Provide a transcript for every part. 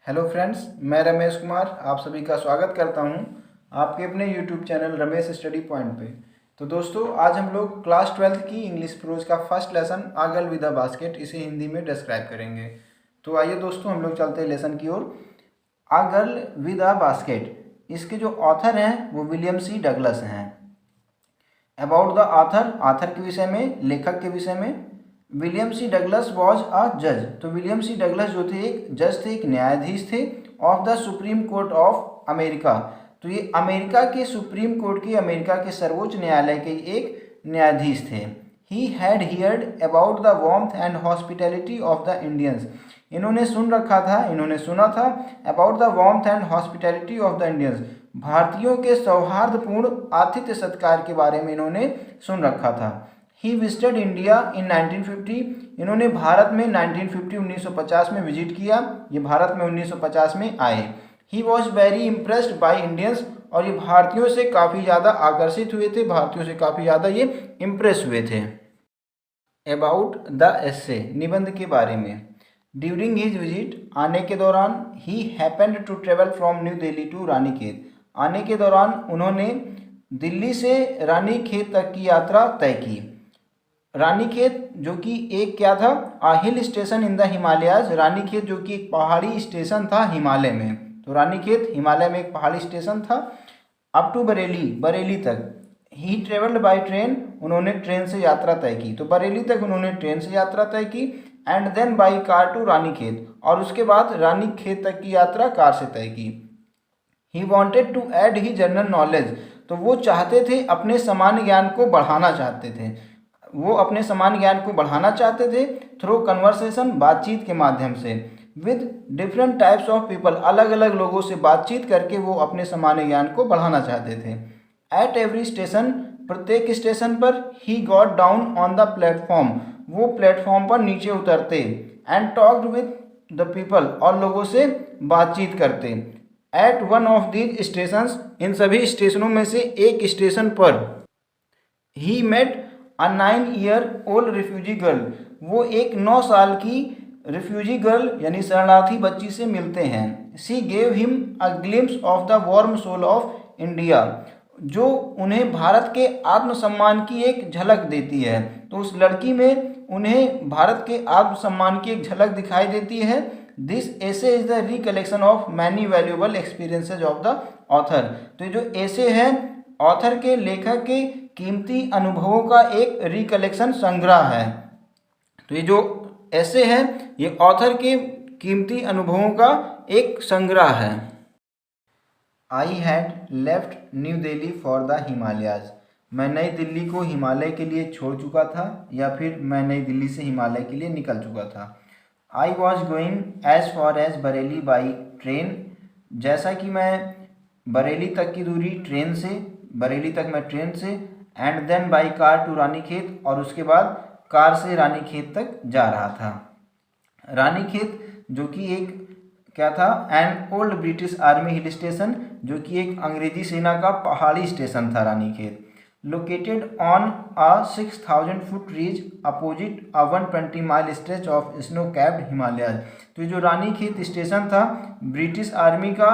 Hello friends, मैं रमेश कुमार आप सभी का स्वागत करता हूं आपके अपने YouTube channel Ramesh study point पे। तो दोस्तों, आज हम लोग क्लास 12th की इंग्लिश प्रोज का first lesson a girl with a basket इसे हिंदी में डिस्क्राइब करेंगे। तो आइए दोस्तों, हम लोग चलते हैं लेसन की ओर। A girl with a basket, इसके जो ऑथर हैं वो विलियम सी डगलस हैं। अबाउट द ऑथर, ऑथर के विषय में, लेखक के विषय में, William C Douglas was a जज। तो विलियम सी डगलस जो थे एक जज थे, एक न्यायाधीश थे of the supreme court of America. तो ये अमेरिका के सुप्रीम कोर्ट के, अमेरिका के सर्वोच्च न्यायालय के एक न्यायाधीश थे। He had heard about the warmth and hospitality of the Indians. इन्होंने सुन रखा था, इन्होंने सुना था about the warmth and hospitality of the Indians, भारतीयों के सौहार्दपूर्ण आतिथ्य सत्कार के बारे में इन्होंने सुन रखा था। ही विजिटेड इंडिया इन 1950, इन्होंने भारत में 1950 में विजिट किया, ये भारत में 1950 में आए। He was very impressed by Indians, और ये भारतीयों से काफ़ी ज़्यादा आकर्षित हुए थे, भारतीयों से काफ़ी ज़्यादा ये इम्प्रेस हुए थे। अबाउट द एसे, निबंध के बारे में। ड्यूरिंग हिज विजिट, आने के दौरान, he happened to travel from New Delhi to Ranikhet, आने के दौरान उन्होंने दिल्ली से रानीखेत तक की यात्रा तय की। रानीखेत जो कि एक क्या था, a hill station in the Himalayas, Ranikhet जो कि एक पहाड़ी स्टेशन था हिमालय में। तो रानीखेत हिमालय में एक पहाड़ी स्टेशन था। अप टू बरेली, बरेली तक। ही ट्रेवल्ड बाय ट्रेन, उन्होंने ट्रेन से यात्रा तय की, तो बरेली तक उन्होंने ट्रेन से यात्रा तय की। And then by car to Ranikhet, और उसके बाद रानीखेत तक की यात्रा कार से तय की। He wanted to add he general knowledge, तो वो चाहते थे, अपने सामान्य ज्ञान को बढ़ाना चाहते थे, वो अपने सामान्य ज्ञान को बढ़ाना चाहते थे थ्रू कन्वर्सेशन, बातचीत के माध्यम से, with different types of people, अलग अलग लोगों से बातचीत करके वो अपने सामान्य ज्ञान को बढ़ाना चाहते थे। एट एवरी स्टेशन, प्रत्येक स्टेशन पर, he got down on the platform, वो प्लेटफॉर्म पर नीचे उतरते। And talked with the people, और लोगों से बातचीत करते। At one of these stations, इन सभी स्टेशनों में से एक स्टेशन पर, he met a 9 year old refugee girl, वो एक 9 साल की रिफ्यूजी गर्ल यानी शरणार्थी बच्ची से मिलते हैं। She gave him a glimpse of the warm soul of India, जो उन्हें भारत के आत्मसम्मान की एक झलक देती है। तो उस लड़की में उन्हें भारत के आत्मसम्मान की एक झलक दिखाई देती है। This essay is the recollection of many valuable experiences of the author. तो ये जो एसे है, ऑथर के, लेखक के कीमती अनुभवों का एक रिकलेक्शन, संग्रह है। तो ये जो ऐसे है, ये ऑथर के कीमती अनुभवों का एक संग्रह है। I had left new Delhi for the Himalayas, मैं नई दिल्ली को हिमालय के लिए छोड़ चुका था, या फिर मैं नई दिल्ली से हिमालय के लिए निकल चुका था। I was going as far as Bareilly by train, जैसा कि मैं बरेली तक की दूरी ट्रेन से, बरेली तक मैं ट्रेन से। And then by car to Ranikhet, और उसके बाद कार से रानीखेत तक जा रहा था। रानीखेत जो कि एक क्या था, an old British army hill station, जो कि एक अंग्रेजी सेना का पहाड़ी स्टेशन था Ranikhet. Located on a 6000 foot ridge opposite a 120 mile stretch of snow capped Himalayas. तो ये जो रानीखेत स्टेशन था, ब्रिटिश आर्मी का,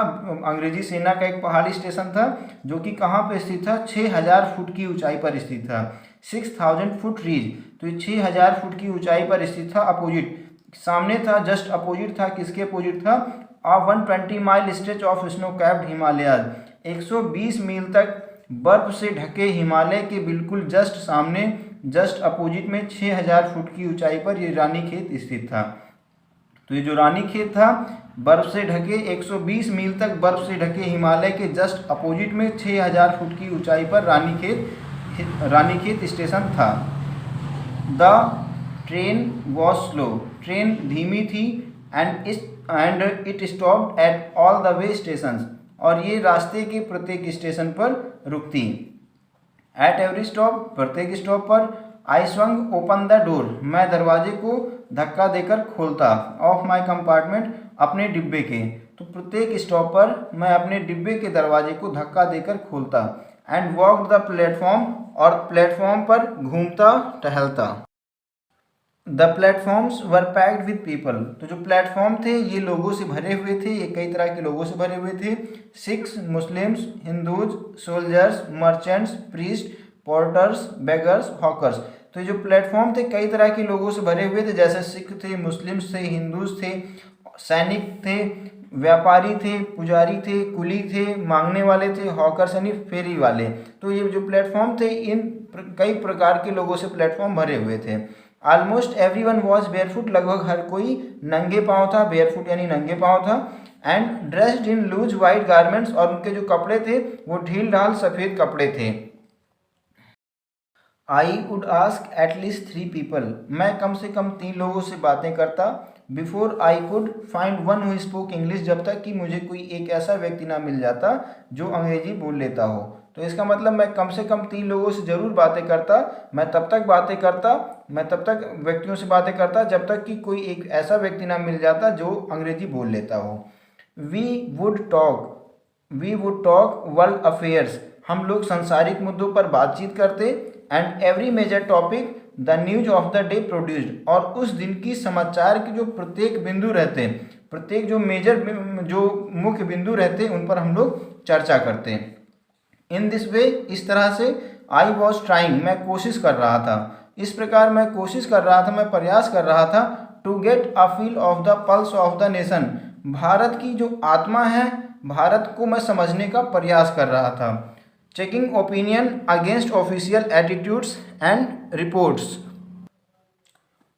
अंग्रेजी सेना का एक पहाड़ी स्टेशन था, जो कि कहाँ पे स्थित था, 6000 फुट की ऊंचाई पर स्थित था। 6000 फुट रीज, तो ये 6000 फुट की ऊंचाई पर स्थित था। अपोजिट, सामने था, जस्ट अपोजिट था, किसके अपोजिट था, आ 120 mile stretch of snow capped Himalayas, 120 मील तक बर्फ से ढके हिमालय के बिल्कुल जस्ट सामने, जस्ट अपोजिट में 6000 फुट की ऊंचाई पर ये रानीखेत स्थित था। तो ये जो रानीखेत था, बर्फ से ढके 120 मील तक बर्फ से ढके हिमालय के जस्ट अपोजिट में 6000 फुट की ऊंचाई पर रानीखेत स्टेशन था। The train was slow, train धीमी थी। And it stopped at all the way stations, और ये रास्ते के प्रत्येक स्टेशन पर रुकती। एट एवरी स्टॉप, प्रत्येक स्टॉप पर। आई स्वंग ओपन द डोर, मैं दरवाजे को धक्का देकर खोलता। ऑफ माई कंपार्टमेंट, अपने डिब्बे के, तो प्रत्येक स्टॉप पर मैं अपने डिब्बे के दरवाजे को धक्का देकर खोलता। एंड वॉक द प्लेटफॉर्म, और प्लेटफॉर्म पर घूमता टहलता। The platforms were packed with people. तो जो प्लेटफॉर्म थे ये लोगों से भरे हुए थे, ये कई तरह के लोगों से भरे हुए थे। Sikhs, Muslims, Hindus, soldiers, merchants, priest, porters, beggars, hawkers. तो ये जो प्लेटफॉर्म थे कई तरह के लोगों से भरे हुए थे, जैसे सिख थे, मुस्लिम्स थे, हिंदूज थे, सैनिक थे, व्यापारी थे, पुजारी थे, कुली थे, मांगने वाले थे, हॉकर्स यानी फेरी वाले। तो ये जो प्लेटफॉर्म थे इन कई प्रकार के लोगों से प्लेटफॉर्म भरे हुए थे। ऑलमोस्ट एवरीवन वॉज बेयरफुट, लगभग हर कोई नंगे पाँव था, बेयरफुट यानी नंगे पाँव था। And dressed in loose white garments, और उनके जो कपड़े थे वो ढील ढाल सफ़ेद कपड़े थे। I would ask at least 3 people, मैं कम से कम 3 लोगों से बातें करता। Before I could find one who spoke English, जब तक कि मुझे कोई एक ऐसा व्यक्ति ना मिल जाता जो अंग्रेजी बोल लेता हो। तो इसका मतलब मैं कम से कम 3 लोगों से ज़रूर बातें करता, मैं तब तक व्यक्तियों से बातें करता जब तक कि कोई एक ऐसा व्यक्ति ना मिल जाता जो अंग्रेजी बोल लेता हो। We would talk world affairs, हम लोग सांसारिक मुद्दों पर बातचीत करते। And every major topic the news of the day produced, और उस दिन की समाचार के जो प्रत्येक बिंदु रहते, प्रत्येक जो मेजर जो मुख्य बिंदु रहते उन पर हम लोग चर्चा करते हैं। इन दिस वे, इस तरह से, आई वॉज ट्राइंग, मैं कोशिश कर रहा था, इस प्रकार मैं कोशिश कर रहा था, मैं प्रयास कर रहा था। To get a feel of the pulse of the nation, भारत की जो आत्मा है, भारत को मैं समझने का प्रयास कर रहा था। Checking opinion against official attitudes and reports,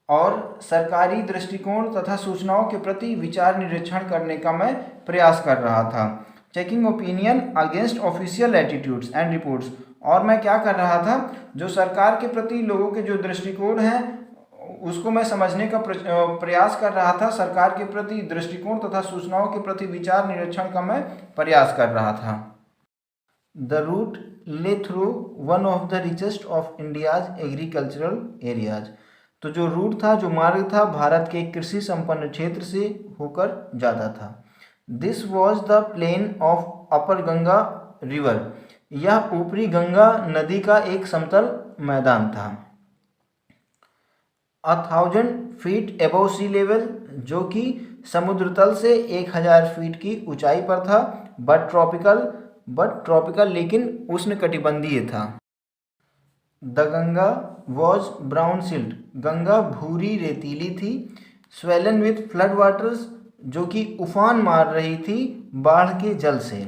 और सरकारी दृष्टिकोण तथा सूचनाओं के प्रति विचार निरीक्षण करने का मैं प्रयास कर रहा था। Checking opinion against official attitudes and reports, और मैं क्या कर रहा था, जो सरकार के प्रति लोगों के जो दृष्टिकोण हैं उसको मैं समझने का प्रयास कर रहा था। सरकार के प्रति दृष्टिकोण तथा सूचनाओं के प्रति विचार निरीक्षण का मैं प्रयास कर रहा था। द रूट ले through one of the richest of India's agricultural areas, तो जो रूट था, जो मार्ग था, भारत के कृषि संपन्न क्षेत्र से होकर जाता था। This was the plain of upper Ganga river, यह ऊपरी गंगा नदी का एक समतल मैदान था। 1000 फीट एबव सी लेवल, जो कि समुद्र तल से 1000 फीट की ऊंचाई पर था। बट ट्रॉपिकल लेकिन उष्णकटिबंधीय था। The Ganga was brown silt, Ganga भूरी रेतीली थी। स्वेलन विथ फ्लड वाटर्स, जो कि उफान मार रही थी बाढ़ के जल से।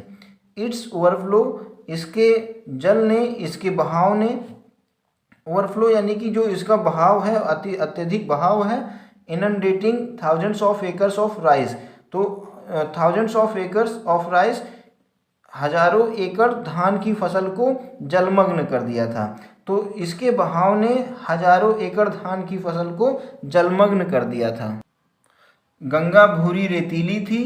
इट्स ओवरफ्लो, इसके जल ने, इसके बहाव ने, ओवरफ्लो यानी कि जो इसका बहाव है, अत्यधिक बहाव है। Inundating thousands of acres of rice, तो thousands of acres of rice, हजारों एकड़ धान की फसल को जलमग्न कर दिया था। तो इसके बहाव ने हजारों एकड़ धान की फसल को जलमग्न कर दिया था। गंगा भूरी रेतीली थी,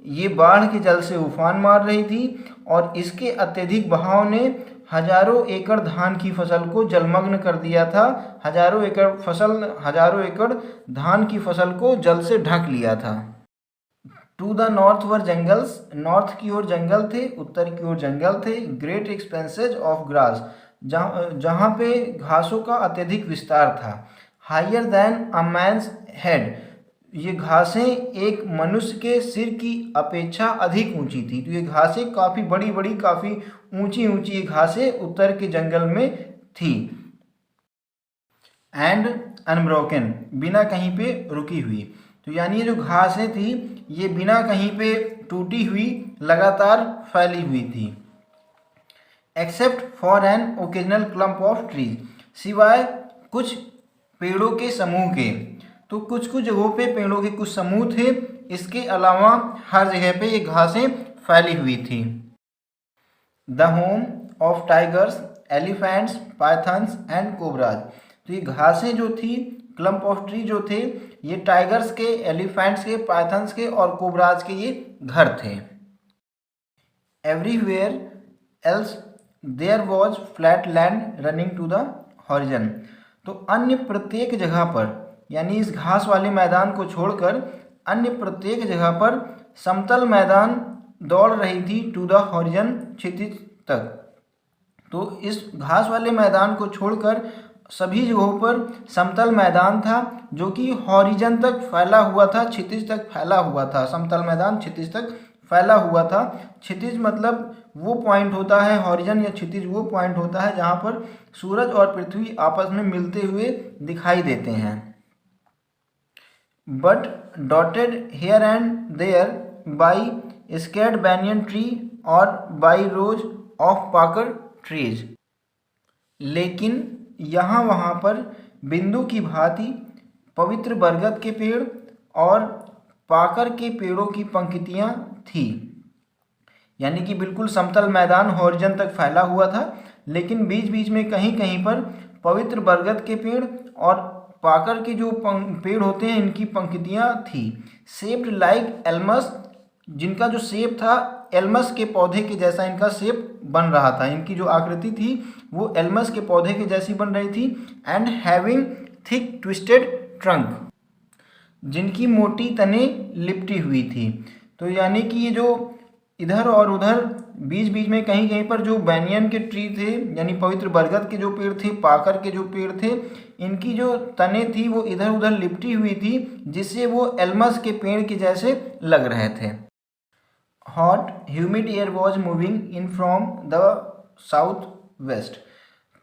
ये बाढ़ के जल से उफान मार रही थी, और इसके अत्यधिक बहाव ने हजारों एकड़ धान की फसल को जलमग्न कर दिया था। हजारों एकड़ धान की फसल को जल से ढक लिया था। To the north were jungles, नॉर्थ की ओर जंगल थे, उत्तर की ओर जंगल थे। ग्रेट एक्सपेंसेज ऑफ ग्रास, जहाँ पे घासों का अत्यधिक विस्तार था। हायर देन अ मैन्स हेड, ये घासें एक मनुष्य के सिर की अपेक्षा अधिक ऊंची थी। तो ये घासें काफ़ी बड़ी बड़ी, काफ़ी ऊंची ऊंची ये घासें उत्तर के जंगल में थी। एंड अनब्रोकन, बिना कहीं पे रुकी हुई, तो यानी ये जो घासें थी ये बिना कहीं पे टूटी हुई लगातार फैली हुई थी। Except for an occasional clump of trees, सिवाय कुछ पेड़ों के समूह के, तो कुछ कुछ जगहों पे पेड़ों के कुछ समूह थे, इसके अलावा हर जगह पे ये घासें फैली हुई थी। The home of tigers, elephants, pythons and cobras, तो ये घासें जो थी, क्लम्प ऑफ ट्री जो थे, ये टाइगर्स के, एलिफेंट्स के, पाइथन्स के और कोबराज के ये घर थे। Everywhere else there was flat land running to the horizon, तो अन्य प्रत्येक जगह पर, यानी इस घास वाले मैदान को छोड़कर अन्य प्रत्येक जगह पर समतल मैदान दौड़ रही थी टू द हॉरिजन, क्षितिज तक। तो इस घास वाले मैदान को छोड़कर सभी जगहों पर समतल मैदान था जो कि हॉरिजन तक फैला हुआ था, क्षितिज तक फैला हुआ था। समतल मैदान क्षितिज तक फैला हुआ था। क्षितिज मतलब वो पॉइंट होता है, हॉरिजन या क्षितिज वो पॉइंट होता है जहाँ पर सूरज और पृथ्वी आपस में मिलते हुए दिखाई देते हैं। But dotted here and there by scared banyan tree और by rows of pakar trees. लेकिन यहाँ वहाँ पर बिंदु की भांति पवित्र बरगद के पेड़ और पाकर के पेड़ों की पंक्तियाँ थी। यानी कि बिल्कुल समतल मैदान हॉरिजन तक फैला हुआ था, लेकिन बीच बीच में कहीं कहीं पर पवित्र बरगद के पेड़ और पाकर के जो पेड़ होते हैं इनकी पंक्तियाँ थी। शेप्ड लाइक एल्मस, जिनका जो शेप था एल्मस के पौधे के जैसा इनका शेप बन रहा था। इनकी जो आकृति थी वो एल्मस के पौधे के जैसी बन रही थी। And having thick twisted trunk, जिनकी मोटी तने लिपटी हुई थी। तो यानी कि ये जो इधर और उधर बीच बीच में कहीं कहीं पर जो बैनियन के ट्री थे, यानी पवित्र बरगद के जो पेड़ थे, पाकर के जो पेड़ थे, इनकी जो तने थी वो इधर उधर लिपटी हुई थी, जिससे वो एल्मस के पेड़ के जैसे लग रहे थे। Hot humid air was moving in from the south west,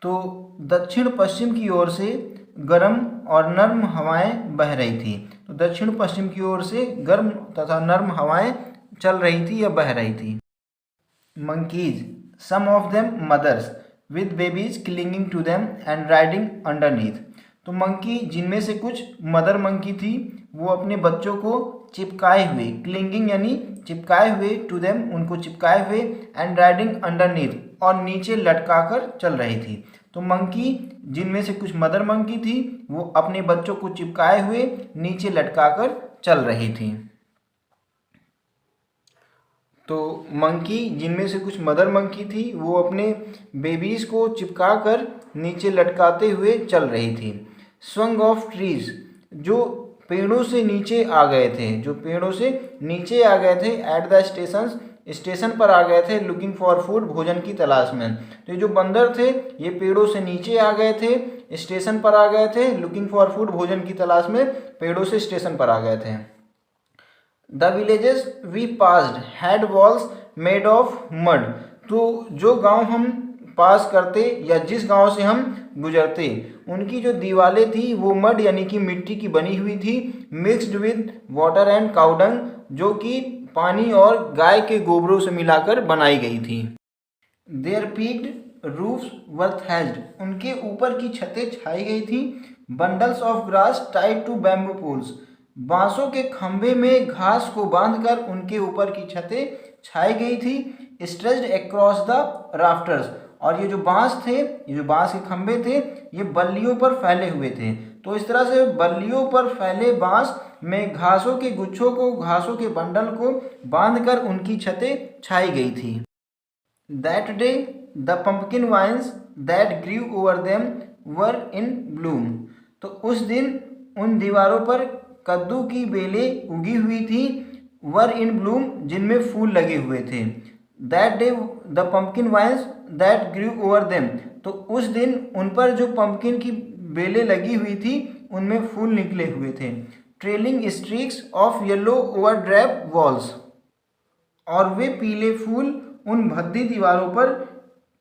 तो दक्षिण पश्चिम की ओर से गर्म और नर्म हवाएं बह रही थी। तो दक्षिण पश्चिम की ओर से गर्म तथा नर्म हवाएं चल रही थी या बह रही थी। Monkeys, some of them mothers with babies clinging to them and riding underneath, तो मंकी जिनमें से कुछ मदर मंकी थी वो अपने बच्चों को चिपकाए हुए, क्लिंगिंग यानी चिपकाए हुए, टू देम उनको चिपकाए हुए, एंड राइडिंग अंडरनीथ और नीचे लटकाकर चल रही थी। तो मंकी जिनमें से कुछ मदर मंकी थी वो अपने बच्चों को चिपकाए हुए नीचे लटकाकर चल रही थी। तो मंकी जिनमें से कुछ मदर मंकी थी वो अपने बेबीज को चिपका कर नीचे लटकाते हुए चल रही थी। स्वंग ऑफ ट्रीज, जो पेड़ों से नीचे आ गए थे, जो पेड़ों से नीचे आ गए थे, एट द स्टेशन, स्टेशन पर आ गए थे, लुकिंग फॉर फूड, भोजन की तलाश में। तो ये जो बंदर थे ये पेड़ों से नीचे आ गए थे, स्टेशन पर आ गए थे, लुकिंग फॉर फूड, भोजन की तलाश में पेड़ों से स्टेशन पर आ गए थे। The villages we passed had walls made of mud, तो जो गांव हम पास करते या जिस गांव से हम गुजरते उनकी जो दीवारें थी वो मड यानी कि मिट्टी की बनी हुई थी, mixed with water and cow dung, जो कि पानी और गाय के गोबरों से मिलाकर बनाई गई थी। Their peaked roofs were thatched, उनके ऊपर की छतें छाई गई थी। Bundles of grass tied to bamboo poles, बांसों के खंभे में घास को बांधकर उनके ऊपर की छतें छाई गई थी। स्ट्रेच्ड अक्रॉस द राफ्टर्स, और ये जो बांस थे, ये जो बांस के खंभे थे ये बल्लियों पर फैले हुए थे। तो इस तरह से बल्लियों पर फैले बांस में घासों के गुच्छों को, घासों के बंडल को बांधकर उनकी छतें छाई गई थी। That day the pumpkin vines that grew over them were in bloom, तो उस दिन उन दीवारों पर कद्दू की बेलें उगी हुई थी, वर इन ब्लूम जिनमें फूल लगे हुए थे। That day the pumpkin vines that grew over them, तो उस दिन उन पर जो पंपकिन की बेलें लगी हुई थी उनमें फूल निकले हुए थे। Trailing streaks of yellow over drape walls, और वे पीले फूल उन भद्दी दीवारों पर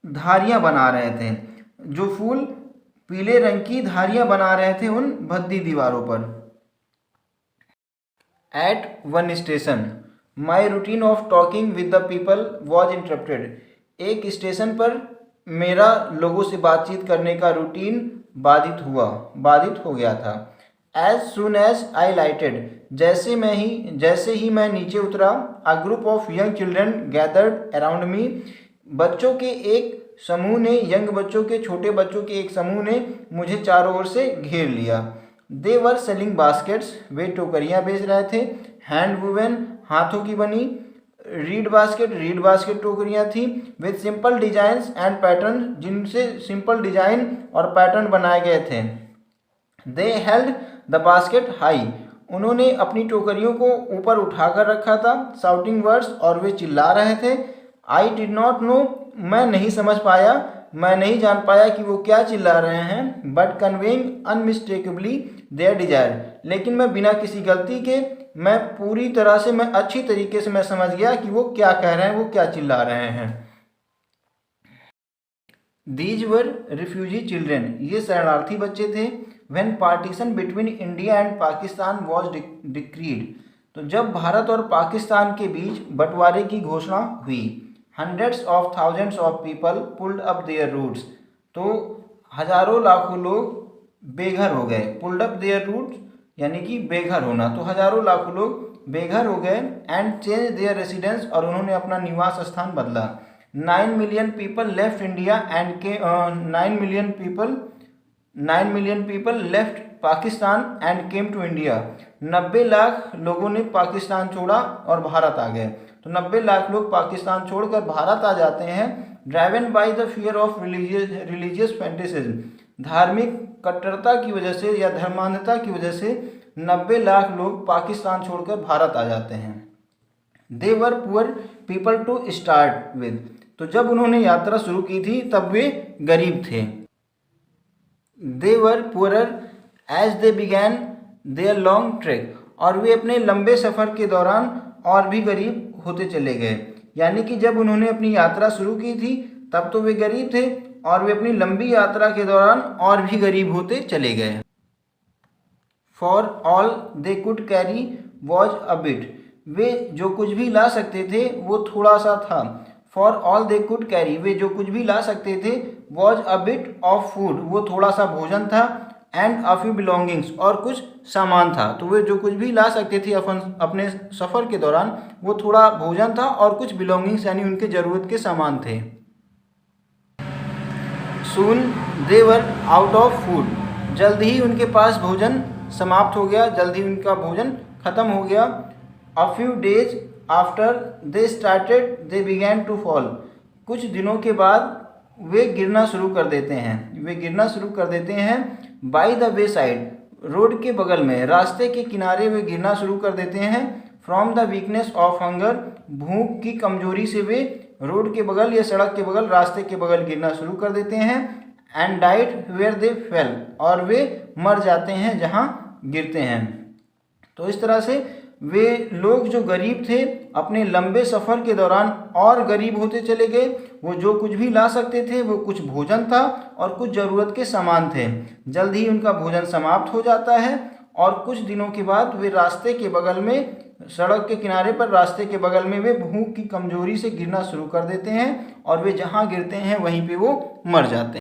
धारियां बना रहे थे, जो फूल पीले रंग की धारियां बना रहे थे उन भद्दी दीवारों पर। At one station, my routine of talking with the people was interrupted. एक स्टेशन पर मेरा लोगों से बातचीत करने का रूटीन बाधित हो गया था। As soon as I lighted, जैसे ही मैं नीचे उतरा, a group of young children gathered around me. बच्चों के एक समूह ने, यंग बच्चों के, छोटे बच्चों के एक समूह ने मुझे चारों ओर से घेर लिया। दे वर सेलिंग बास्केट्स, वे टोकरियाँ बेच रहे थे। हैंड वुवेन, हाथों की बनी। रीड बास्केट टोकरियाँ थी। With simple designs and pattern, जिनसे सिंपल डिजाइन और पैटर्न बनाए गए थे। दे हेल्ड द बास्केट हाई, उन्होंने अपनी टोकरियों को ऊपर उठाकर रखा था। शाउटिंग वर्ड्स, और वे चिल्ला रहे थे। आई डिड नॉट नो, मैं नहीं समझ पाया। मैं नहीं जान पाया कि वो क्या चिल्ला रहे हैं, बट कन्वेइंग अनमिस्टेकेबली देयर डिजायर, लेकिन मैं बिना किसी गलती के मैं पूरी तरह से मैं अच्छी तरीके से मैं समझ गया कि वो क्या कह रहे हैं, वो क्या चिल्ला रहे हैं। दीज वर रिफ्यूजी चिल्ड्रेन, ये शरणार्थी बच्चे थे। When partition between India and Pakistan was decreed, तो जब भारत और पाकिस्तान के बीच बंटवारे की घोषणा हुई, hundreds of thousands of people pulled up their roots, तो हजारों लाखों लोग बेघर हो गए। पुल्ड अप देयर रूट्स यानी कि बेघर होना, तो हजारों लाखों लोग बेघर हो गए। एंड चेंज देयर रेसिडेंस, और उन्होंने अपना निवास स्थान बदला। 9 million people left India and के 9 million people left Pakistan and came to India, 90 lakh लोगों ने पाकिस्तान छोड़ा और भारत आ गए। तो 90 लाख लोग पाकिस्तान छोड़कर भारत आ जाते हैं। Driven by the fear of religious fanaticism, धार्मिक कट्टरता की वजह से या धर्मांधता की वजह से 90 लाख लोग पाकिस्तान छोड़कर भारत आ जाते हैं। They were poor people to start with, तो जब उन्होंने यात्रा शुरू की थी तब वे गरीब थे। They were poorer as they began their long trek, और वे अपने लंबे सफ़र के दौरान और भी गरीब होते चले गए। यानी कि जब उन्होंने अपनी यात्रा शुरू की थी तब तो वे गरीब थे, और वे अपनी लंबी यात्रा के दौरान और भी गरीब होते चले गए। For all they could carry was a bit, वे जो कुछ भी ला सकते थे वो थोड़ा सा था। For all they could carry, वे जो कुछ भी ला सकते थे, was a bit of food, वो थोड़ा सा भोजन था। एंड अ फ्यू बिलोंगिंग्स, और कुछ सामान था। तो वे जो कुछ भी ला सकते थे अपने सफ़र के दौरान, वो थोड़ा भोजन था और कुछ बिलोंगिंग्स यानी उनके ज़रूरत के सामान थे। सून दे वर आउट ऑफ फूड, जल्द ही उनके पास भोजन समाप्त हो गया, जल्द ही उनका भोजन ख़त्म हो गया। A few days after they started they began to fall, कुछ दिनों के बाद वे गिरना शुरू कर देते हैं, वे गिरना शुरू कर देते हैं। By the way side, road के बगल में, रास्ते के किनारे वे गिरना शुरू कर देते हैं। From the weakness of hunger, भूख की कमजोरी से वे रोड के बगल या सड़क के बगल, रास्ते के बगल गिरना शुरू कर देते हैं। And died where they fell, और वे मर जाते हैं जहाँ गिरते हैं। तो इस तरह से वे लोग जो गरीब थे अपने लंबे सफ़र के दौरान और गरीब होते चले गए। वो जो कुछ भी ला सकते थे वो कुछ भोजन था और कुछ ज़रूरत के सामान थे। जल्द ही उनका भोजन समाप्त हो जाता है और कुछ दिनों के बाद वे रास्ते के बगल में, सड़क के किनारे पर रास्ते के बगल में वे भूख की कमजोरी से गिरना शुरू कर देते हैं और वे जहाँ गिरते हैं वहीं पे वो मर जाते हैं।